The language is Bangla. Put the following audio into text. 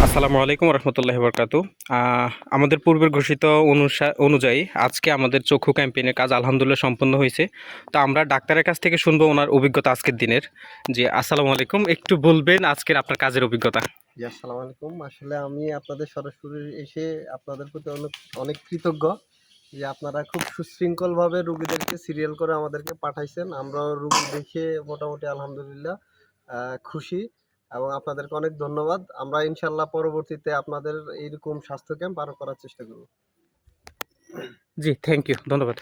আসসালামু আলাইকুম রহমতুল্লাহি বরকাতু। আমাদের পূর্বের ঘোষিত অনুযায়ী আজকে আমাদের চক্ষু ক্যাম্পেইনের কাজ আলহামদুলিল্লাহ সম্পন্ন হয়েছে। তো আমরা ডাক্তারের কাছ থেকে শুনবো ওনার অভিজ্ঞতা আজকের দিনের। জি আসসালামু আলাইকুম, একটু বলবেন আজকের আপনার কাজের অভিজ্ঞতা। জি, আসসালামু আলাইকুম। আসলে আমি আপনাদের সরাসরি এসে আপনাদের প্রতি অনেক অনেক কৃতজ্ঞ যে আপনারা খুব সুশৃঙ্খলভাবে রুগীদেরকে সিরিয়াল করে আমাদেরকে পাঠাইছেন। আমরাও রুগী দেখে মোটামুটি আলহামদুলিল্লাহ খুশি এবং আপনাদেরকে অনেক ধন্যবাদ। আমরা ইনশাআল্লাহ পরবর্তীতে আপনাদের এইরকম স্বাস্থ্য ক্যাম্প আরো করার চেষ্টা করব। জি থ্যাংক ইউ, ধন্যবাদ।